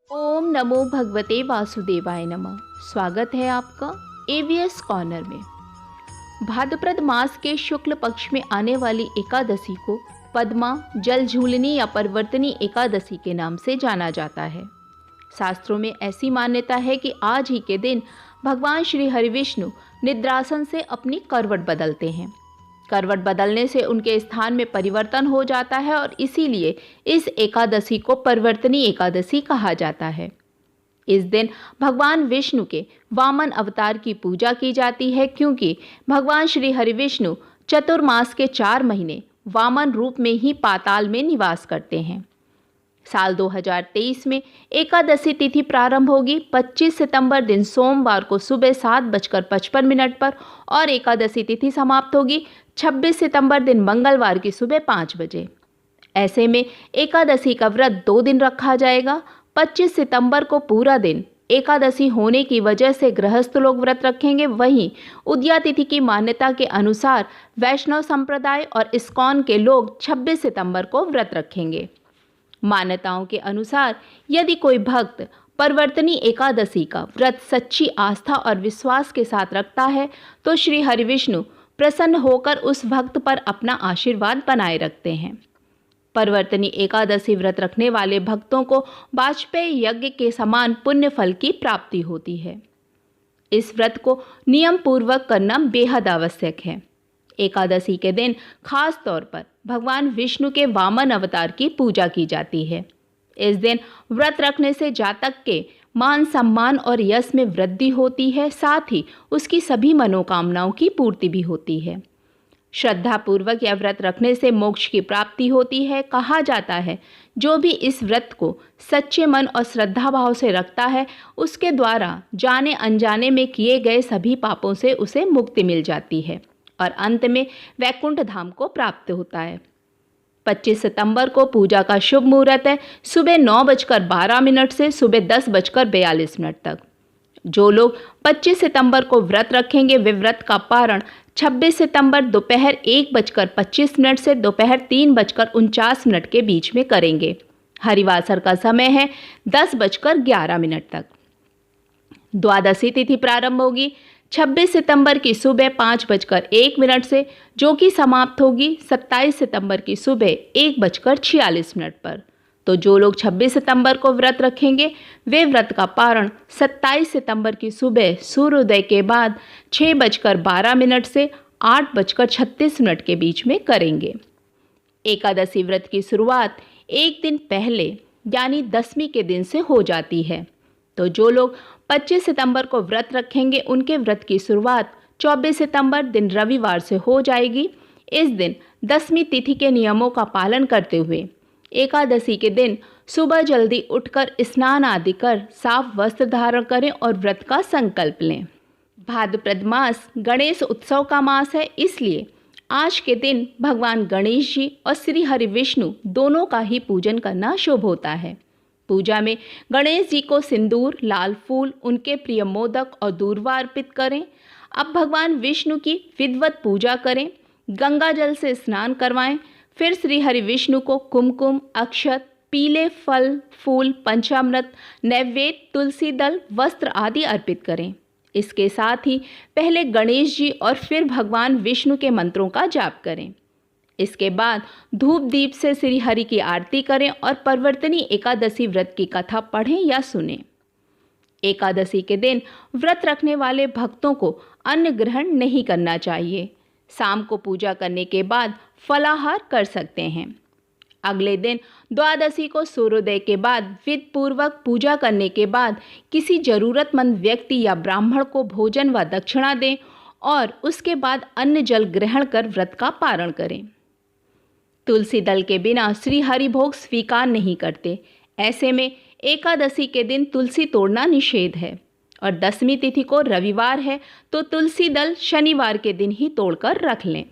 ओम नमो भगवते वासुदेवाय नमः। स्वागत है आपका एवीएस कॉर्नर में। भाद्रपद मास के शुक्ल पक्ष में आने वाली एकादशी को पद्मा, जल झूलनी या परिवर्तनी एकादशी के नाम से जाना जाता है। शास्त्रों में ऐसी मान्यता है कि आज ही के दिन भगवान श्री हरिविष्णु निद्रासन से अपनी करवट बदलते हैं। करवट बदलने से उनके स्थान में परिवर्तन हो जाता है और इसीलिए इस एकादशी को परिवर्तनी एकादशी कहा जाता है। इस दिन भगवान विष्णु के वामन अवतार की पूजा की जाती है, क्योंकि भगवान श्री हरिविष्णु चतुर्मास के 4 महीने वामन रूप में ही पाताल में निवास करते हैं। साल 2023 में एकादशी तिथि प्रारंभ होगी 25 सितंबर दिन सोमवार को सुबह 7:55 पर और एकादशी तिथि समाप्त होगी 26 सितंबर दिन मंगलवार की सुबह 5 बजे। ऐसे में एकादशी का व्रत 2 दिन रखा जाएगा। 25 सितंबर को पूरा दिन एकादशी होने की वजह से गृहस्थ लोग व्रत रखेंगे। वहीं उदया तिथि की मान्यता के अनुसार वैष्णव संप्रदाय और इस्कॉन के लोग 26 सितंबर को व्रत रखेंगे। मान्यताओं के अनुसार यदि कोई भक्त परिवर्तनी एकादशी का व्रत सच्ची आस्था और विश्वास के साथ रखता है तो श्री हरिविष्णु प्रसन्न होकर उस भक्त पर अपना आशीर्वाद बनाए रखते हैं। परिवर्तनी एकादशी व्रत रखने वाले भक्तों को वाजपेयी यज्ञ के समान पुण्य फल की प्राप्ति होती है। इस व्रत को नियम पूर्वक करना बेहद आवश्यक है। एकादशी के दिन खास तौर पर भगवान विष्णु के वामन अवतार की पूजा की जाती है। इस दिन व्रत रखने से जातक के मान सम्मान और यश में वृद्धि होती है, साथ ही उसकी सभी मनोकामनाओं की पूर्ति भी होती है। श्रद्धा पूर्वक यह व्रत रखने से मोक्ष की प्राप्ति होती है। कहा जाता है जो भी इस व्रत को सच्चे मन और श्रद्धा भाव से रखता है उसके द्वारा जाने अनजाने में किए गए सभी पापों से उसे मुक्ति मिल जाती है और अंत में वैकुंठ धाम को प्राप्त होता है। 25 सितंबर को पूजा का शुभ मुहूर्त है सुबह 9:12 से सुबह 10:42 तक। जो लोग 25 सितंबर को व्रत रखेंगे वे व्रत का पारण 26 सितंबर दोपहर 1:25 से दोपहर 3:49 के बीच में करेंगे। हरिवासर का समय है 10:11 तक। द्वादशी तिथि प्रारंभ होगी 26 सितंबर की सुबह 5:01 से, जो कि समाप्त होगी 27 सितंबर की सुबह 1:46 पर। तो जो लोग 26 सितंबर को व्रत रखेंगे वे व्रत का पारण 27 सितंबर की सुबह सूर्योदय के बाद 6:12 से 8:36 के बीच में करेंगे। एकादशी व्रत की शुरुआत एक दिन पहले यानी दसवीं के दिन से हो जाती है। तो जो लोग 25 सितंबर को व्रत रखेंगे उनके व्रत की शुरुआत 24 सितंबर दिन रविवार से हो जाएगी। इस दिन दसवीं तिथि के नियमों का पालन करते हुए एकादशी के दिन सुबह जल्दी उठकर स्नान आदि कर साफ वस्त्र धारण करें और व्रत का संकल्प लें। भाद्रपद मास गणेश उत्सव का मास है, इसलिए आज के दिन भगवान गणेश जी और श्री हरिविष्णु दोनों का ही पूजन करना शुभ होता है। पूजा में गणेश जी को सिंदूर, लाल फूल, उनके प्रिय मोदक और दूर्वा अर्पित करें। अब भगवान विष्णु की विधिवत पूजा करें, गंगा जल से स्नान करवाएं। फिर श्री हरिविष्णु को कुमकुम, अक्षत, पीले फल फूल, पंचामृत, नैवेद्य, तुलसी दल, वस्त्र आदि अर्पित करें। इसके साथ ही पहले गणेश जी और फिर भगवान विष्णु के मंत्रों का जाप करें। इसके बाद धूप दीप से श्री हरि की आरती करें और परिवर्तनी एकादशी व्रत की कथा पढ़ें या सुनें। एकादशी के दिन व्रत रखने वाले भक्तों को अन्न ग्रहण नहीं करना चाहिए। शाम को पूजा करने के बाद फलाहार कर सकते हैं। अगले दिन द्वादशी को सूर्योदय के बाद विधि पूर्वक पूजा करने के बाद किसी जरूरतमंद व्यक्ति या ब्राह्मण को भोजन व दक्षिणा दें और उसके बाद अन्न जल ग्रहण कर व्रत का पारण करें। तुलसी दल के बिना श्री हरि भोग स्वीकार नहीं करते। ऐसे में एकादशी के दिन तुलसी तोड़ना निषेध है और दसवीं तिथि को रविवार है तो तुलसी दल शनिवार के दिन ही तोड़कर रख लें।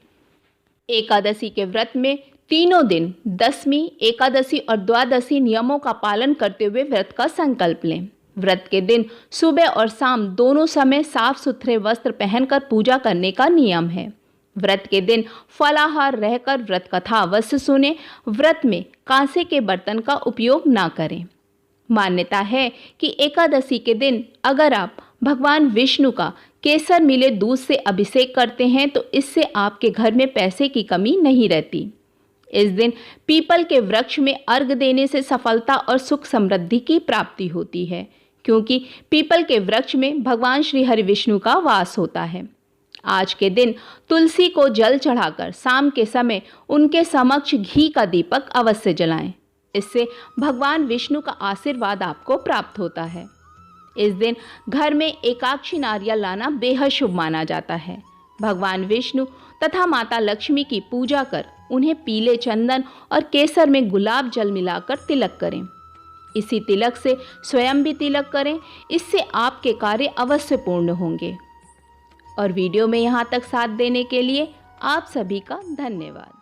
एकादशी के व्रत में तीनों दिन दसवीं, एकादशी और द्वादशी नियमों का पालन करते हुए व्रत का संकल्प लें। व्रत के दिन सुबह और शाम दोनों समय साफ सुथरे वस्त्र पहनकर पूजा करने का नियम है। व्रत के दिन फलाहार रहकर व्रत कथा अवश्य सुने। व्रत में कांसे के बर्तन का उपयोग ना करें। मान्यता है कि एकादशी के दिन अगर आप भगवान विष्णु का केसर मिले दूध से अभिषेक करते हैं तो इससे आपके घर में पैसे की कमी नहीं रहती। इस दिन पीपल के वृक्ष में अर्घ देने से सफलता और सुख समृद्धि की प्राप्ति होती है, क्योंकि पीपल के वृक्ष में भगवान श्री हरि विष्णु का वास होता है। आज के दिन तुलसी को जल चढ़ाकर शाम के समय उनके समक्ष घी का दीपक अवश्य जलाएं। इससे भगवान विष्णु का आशीर्वाद आपको प्राप्त होता है। इस दिन घर में एकाक्षी नारियल लाना बेहद शुभ माना जाता है। भगवान विष्णु तथा माता लक्ष्मी की पूजा कर उन्हें पीले चंदन और केसर में गुलाब जल मिलाकर तिलक करें। इसी तिलक से स्वयं भी तिलक करें, इससे आपके कार्य अवश्य पूर्ण होंगे। और वीडियो में यहाँ तक साथ देने के लिए आप सभी का धन्यवाद।